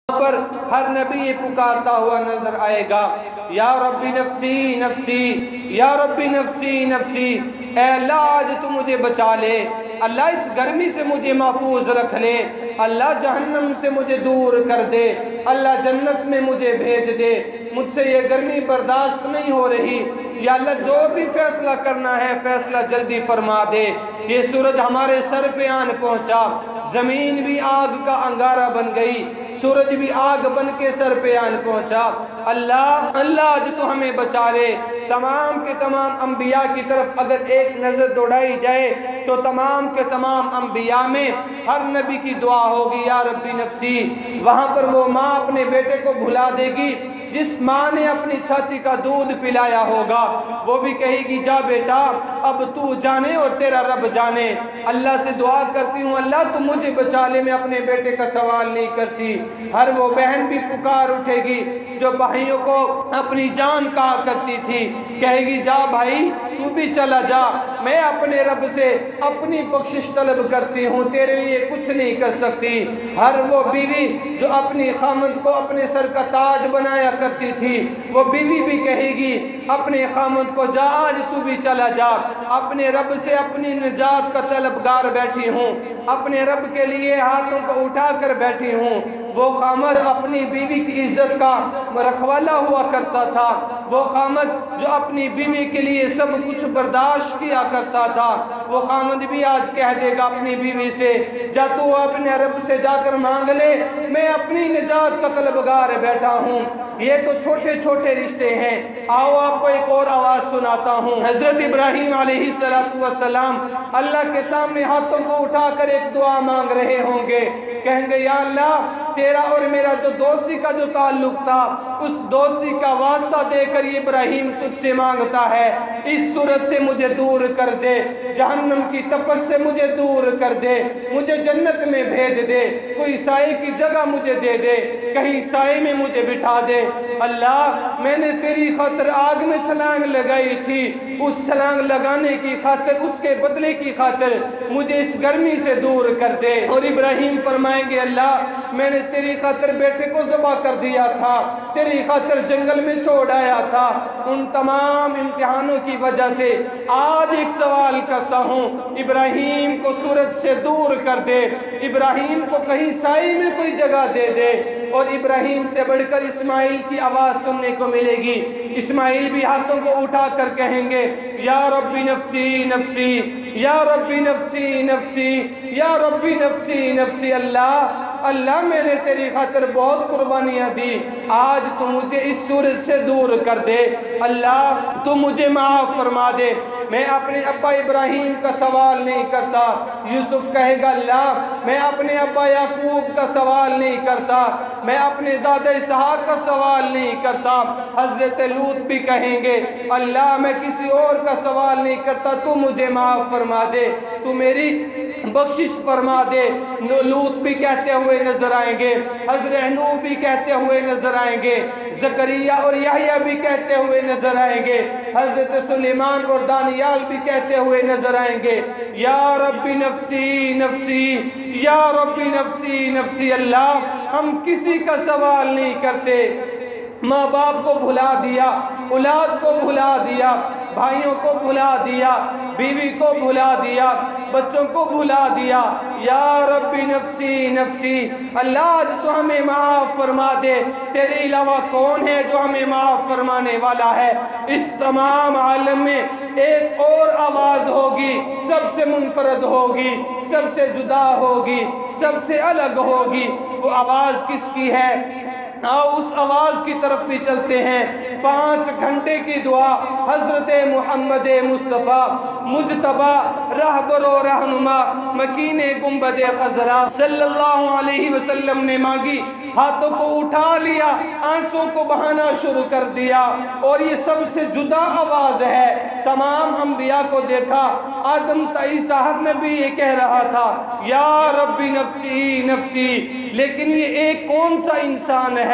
پر ہر نبی یہ پکارتا ہوا نظر آئے گا، یا ربی نفسی نفسی، یا ربی نفسی نفسی، اے اللہ آج تو مجھے بچا لے، اللہ اس گرمی سے مجھے محفوظ رکھ لے، اللہ جہنم سے مجھے دور کر دے، اللہ جنت میں مجھے بھیج دے، مجھ سے یہ گرمی برداشت نہیں ہو رہی، یا اللہ جو بھی فیصلہ کرنا ہے فیصلہ جلدی فرما دے۔ یہ سورج ہمارے سر پہ آن پہنچا، زمین بھی آگ کا انگارہ بن گئی، سورج بھی آگ بن کے سر پہ آن پہنچا۔ اللہ آج تو ہمیں بچا لے۔ تمام کے تمام انبیاء کی طرف اگر ایک نظر دوڑائی جائے تو تمام کے تمام انبیاء میں ہر نبی کی دعا ہوگی یا ربی نفسی۔ وہاں پر وہ ماں اپنے بیٹے کو بھلا دے گی، جس ماں نے اپنی چھاتی کا دودھ پلایا ہوگا، وہ بھی کہے گی جا بیٹا اب تو جانے اور تیرا رب جانے۔ اللہ سے دعا کرتی ہوں اللہ تو مجھے بچا لے، میں اپنے بیٹے کا سوال نہیں کرتی۔ ہر وہ بہن بھی پکار اٹھے گی جو بھائیوں کو اپنی جان کہا کرتی تھی، کہے گی جا بھائی تو بھی چلا جا، میں اپنے رب سے اپنی بخشش طلب کرتی ہوں، تیرے لیے کچھ نہیں کر سکتی۔ ہر وہ بیوی جو اپنی خامند کو اپنے سر کا تاج بنایا کرتی تھی، وہ بیوی بھی کہے گی اپنے خامند کو جا آج تو بھی چلا جا، اپنے رب سے اپنی نجات کا طلبگار بیٹھی ہوں، اپنے رب کے لیے ہاتھوں کو اٹھا کر بیٹھی ہوں۔ وہ خامد اپنی بیوی کی عزت کا رکھوالا ہوا کرتا تھا، وہ خامد جو اپنی بیوی کے لیے سب کچھ برداشت کیا کرتا تھا، وہ خامد بھی آج کہہ دے گا اپنی بیوی سے جا تو اپنے رب سے جا کر مانگ لے، میں اپنی نجات کا طلبگار بیٹھا ہوں۔ یہ تو چھوٹے چھوٹے رشتے ہیں۔ آؤ آپ کو ایک اور آواز سناتا ہوں۔ حضرت ابراہیم علیہ السلام اللہ کے سامنے ہاتھوں کو اٹھا کر ایک دعا مانگ رہے ہوں گے، کہیں گے یا اللہ تیرا اور میرا جو دوستی کا جو تعلق تھا، اس دوستی کا واسطہ دے کر یہ ابراہیم تجھ سے مانگتا ہے، اس صورت سے مجھے دور کر دے، جہنم کی تپش سے مجھے دور کر دے، مجھے جنت میں بھیج دے، کوئی سائے کی جگہ مجھے دے دے، کہیں سائے میں مجھے بٹھا دے۔ اللہ میں نے تیری خاطر آگ میں چھلانگ لگائی تھی، اس چھلانگ لگانے کی خاطر، اس کے بدلے کی خاطر مجھے اس گرمی سے دور کر دے۔ اور ابراہیم فرمائیں گے اللہ میں نے تیری خاطر بیٹے کو ذبح کر دیا تھا، تیری خاطر جنگل میں چھوڑ آیا تھا، ان تمام امتحانوں کی وجہ سے آج ایک سوال کرتا ہوں، ابراہیم کو سورج سے دور کر دے، ابراہیم کو کہیں سائے میں کوئی جگہ دے دے۔ اور ابراہیم سے بڑھ کر اسماعیل کی آواز سننے کو ملے گی، اسماعیل بھی ہاتھوں کو اٹھا کر کہیں گے یا ربی نفسی نفسی، یا ربی نفسی نفسی، یا ربی نفسی نفسی۔ اللہ میں نے تیری خاطر بہت قربانیاں دی، آج تو مجھے اس سورج سے دور کر دے، اللہ تو مجھے معاف فرما دے۔ میں اپنے ابا ابراہیم کا سوال نہیں کرتا، یوسف کہے گا اللہ میں اپنے ابا یعقوب کا سوال نہیں کرتا، میں اپنے دادا اسحاق کا سوال نہیں کرتا۔ حضرت لوط بھی کہیں گے اللہ میں کسی اور کا سوال نہیں کرتا، تو مجھے معاف فرما دے، تو میری بخشش فرما دے۔ لوط بھی کہتے ہوئے نظر آئیں گے، حضرت نوح بھی کہتے ہوئے نظر آئیں گے، زکریا اور یحییٰ بھی کہتے ہوئے نظر آئیں گے، حضرت سلیمان اور دانیال بھی کہتے ہوئے نظر آئیں گے یا ربی نفسی نفسی، یا ربی نفسی نفسی۔ اللہ ہم کسی کا سوال نہیں کرتے، ماں باپ کو بھلا دیا، اولاد کو بھلا دیا، بھائیوں کو بھلا دیا، بیوی کو بھلا دیا، بچوں کو بھلا دیا، یا ربی نفسی نفسی۔ اللہ آج تو ہمیں معاف فرما دے، تیرے علاوہ کون ہے جو ہمیں معاف فرمانے والا ہے؟ اس تمام عالم میں ایک اور آواز ہوگی، سب سے منفرد ہوگی، سب سے جدا ہوگی، سب سے الگ ہوگی۔ وہ آواز کس کی ہے؟ آؤ اس آواز کی طرف بھی چلتے ہیں۔ 5 گھنٹے کی دعا حضرت محمد مصطفیٰ مجتبی رہبر و رہنما مکین گنبد خضرا صلی اللہ علیہ وسلم نے مانگی، ہاتھوں کو اٹھا لیا، آنسوں کو بہانا شروع کر دیا، اور یہ سب سے جدا آواز ہے۔ تمام انبیاء کو دیکھا، آدم تا عیسیٰ ہر نبی یہ کہہ رہا تھا یا ربی نفسی نفسی، لیکن یہ ایک کون سا انسان ہے؟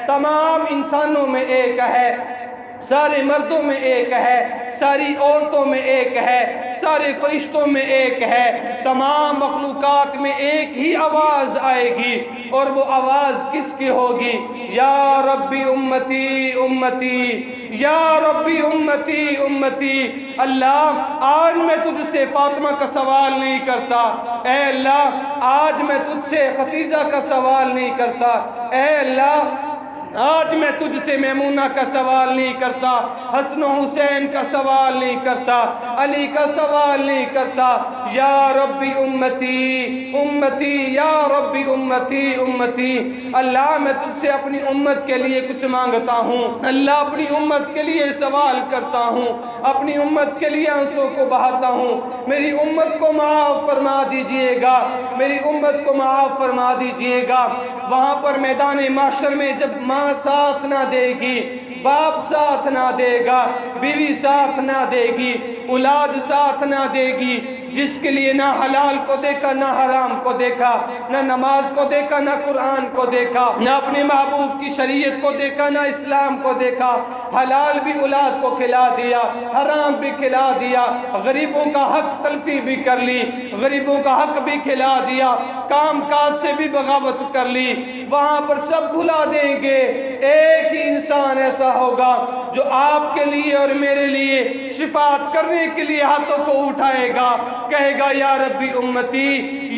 تمام انسانوں میں ایک ہے، سارے مردوں میں ایک ہے، ساری عورتوں میں ایک ہے، سارے فرشتوں میں ایک ہے، تمام مخلوقات میں ایک ہی آواز آئے گی، اور وہ آواز کس کی ہوگی؟ یا ربی امتی امتی، یا ربی امتی امتی۔ اللہ آج میں تجھ سے فاطمہ کا سوال نہیں کرتا، اے اللہ آج میں تجھ سے خدیجہ کا سوال نہیں کرتا، اے اللہ آج میں تجھ سے میمونہ کا سوال نہیں کرتا، حسن و حسین کا سوال نہیں کرتا، علی کا سوال نہیں کرتا، یا ربی امتی امتی، یا ربی امتی امتی۔ اللہ میں تجھ سے اپنی امت کے لیے کچھ مانگتا ہوں، اللہ اپنی امت کے لیے سوال کرتا ہوں، اپنی امت کے لیے آنسوں کو بہاتا ہوں، میری امت کو معاف فرما دیجئے گا، میری امت کو معاف فرما دیجئے گا۔ وہاں پر میدان معاشر میں جب ماں ساتھ نہ دے گی، باپ ساتھ نہ دے گا، بیوی ساتھ نہ دے گی، اولاد ساتھ نہ دے گی، جس کے لیے نہ حلال کو دیکھا نہ حرام کو دیکھا، نہ نماز کو دیکھا نہ قرآن کو دیکھا، نہ اپنے محبوب کی شریعت کو دیکھا نہ اسلام کو دیکھا، حلال بھی اولاد کو کھلا دیا، حرام بھی کھلا دیا، غریبوں کا حق تلفی بھی کر لی، غریبوں کا حق بھی کھلا دیا، کام کاج سے بھی بغاوت کر لی، وہاں پر سب بھلا دیں گے۔ ایک ہی انسان ایسا ہوگا جو آپ کے لیے اور میرے لیے شفاعت کرنے کے لیے ہاتھوں کو اٹھائے گا، کہے گا یا ربی امتی،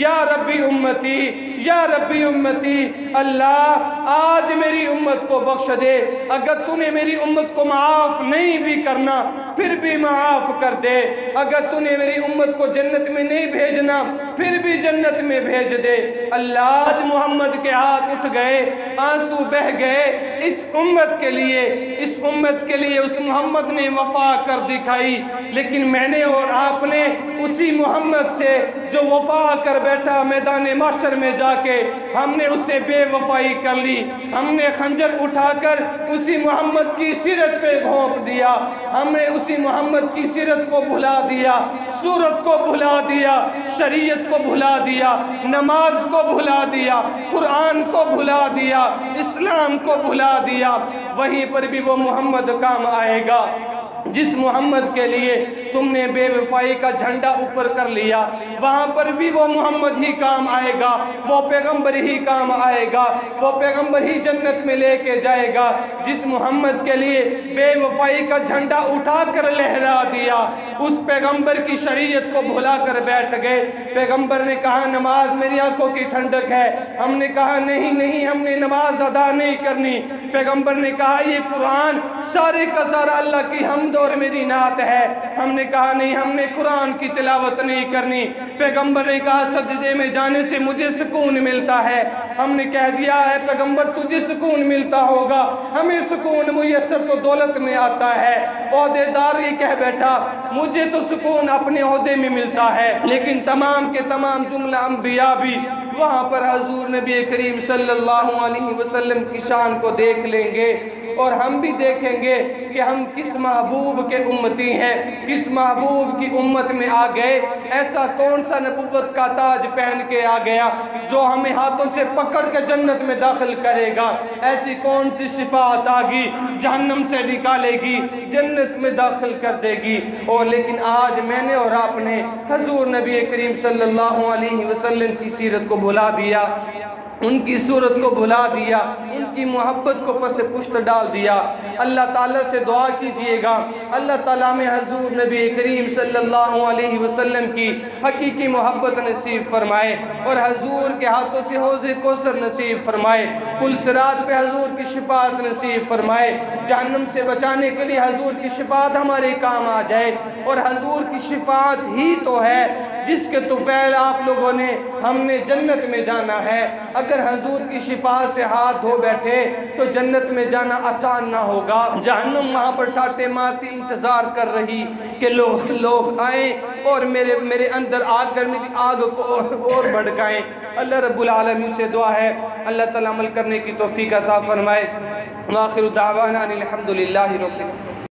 یا ربی امتی، یا ربی امتی۔ اللہ آج میری امت کو بخش دے، اگر تو نے میری امت کو معاف نہیں بھی کرنا پھر بھی معاف کر دے، اگر تو نے میری امت کو جنت میں نہیں بھیجنا پھر بھی جنت میں بھیج دے۔ اللہ آج محمد کے ہاتھ اٹھ گئے، آنسو بہ گئے، اس امت کے لیے، اس امت کے لیے اس محمد نے وفا کر دکھائی، لیکن میں نے اور آپ نے اسی محمد سے جو وفا کر بیٹھا میدان معاشر میں جا کے ہم نے اس سے بے وفائی کر لی، ہم نے خنجر اٹھا کر اسی محمد کی سیرت پہ گھونپ دیا، ہم نے اسی محمد کی سیرت کو بھلا دیا، صورت کو بھلا دیا، شریعت کو بھلا دیا، نماز کو بھلا دیا، قرآن کو بھلا دیا، اسلام کو بھلا دیا۔ وہیں پر بھی وہ محمد کام آئے گا جس محمد کے لیے تم نے بے وفائی کا جھنڈا اوپر کر لیا، وہاں پر بھی وہ محمد ہی کام آئے گا، وہ پیغمبر ہی کام آئے گا، وہ پیغمبر ہی جنت میں لے کے جائے گا جس محمد کے لیے بے وفائی کا جھنڈا اٹھا کر لہرا دیا، اس پیغمبر کی شریعت کو بھلا کر بیٹھ گئے۔ پیغمبر نے کہا نماز میری آنکھوں کی ٹھنڈک ہے، ہم نے کہا نہیں نہیں ہم نے نماز ادا نہیں کرنی، پیغمبر نے کہا یہ قرآن سارے کا سارا اللہ کی حمد اور میری نعت ہے، ہم نے کہا نہیں ہم نے قرآن کی تلاوت نہیں کرنی، پیغمبر نے کہا سجدے میں جانے سے مجھے سکون ملتا ہے، ہم نے کہہ دیا ہے پیغمبر تجھے سکون ملتا ہوگا، ہمیں سکون میسر تو دولت میں آتا ہے، عہدے دار یہ کہہ بیٹھا مجھے تو سکون اپنے عہدے میں ملتا ہے، لیکن تمام کے تمام جملہ انبیاء بھی وہاں پر حضور نبی کریم صلی اللہ علیہ وسلم کی شان کو دیکھ لیں گے، اور ہم بھی دیکھیں گے کہ ہم کس محبوب کے امتی ہیں، کس محبوب کی امت میں آ گئے، ایسا کون سا نبوت کا تاج پہن کے آ گیا جو ہمیں ہاتھوں سے پکڑ کے جنت میں داخل کرے گا، ایسی کون سی شفاعت آگی جہنم سے نکالے گی جنت میں داخل کر دے گی۔ اور لیکن آج میں نے اور آپ نے حضور نبی کریم صلی اللہ علیہ وسلم کی سیرت کو بھلا دیا، ان کی صورت کو بھلا دیا، ان کی محبت کو پس پشت ڈال دیا۔ اللہ تعالیٰ سے دعا کیجئے گا اللہ تعالیٰ میں حضور نبی کریم صلی اللہ علیہ وسلم کی حقیقی محبت نصیب فرمائے، اور حضور کے ہاتھوں سے حوض کوثر نصیب فرمائے، پل صراط پہ حضور کی شفاعت نصیب فرمائے، جہنم سے بچانے کے لیے حضور کی شفاعت ہمارے کام آ جائے، اور حضور کی شفاعت ہی تو ہے جس کے طفیل آپ لوگوں نے ہم نے جنت میں جانا ہے۔ اگر حضور کی شفاعت سے ہاتھ دھو بیٹھے تو جنت میں جانا آسان نہ ہوگا، جہنم وہاں پر ٹاٹے مارتی انتظار کر رہی کہ لوگ آئیں اور میرے اندر آگ کر میری آگ کو اور بھڑکائیں۔ اللہ رب العالمین سے دعا ہے اللہ تعالیٰ عمل کرنے کی توفیق عطا فرمائے۔ وآخر دعوانا الحمدللہ رب العالمین۔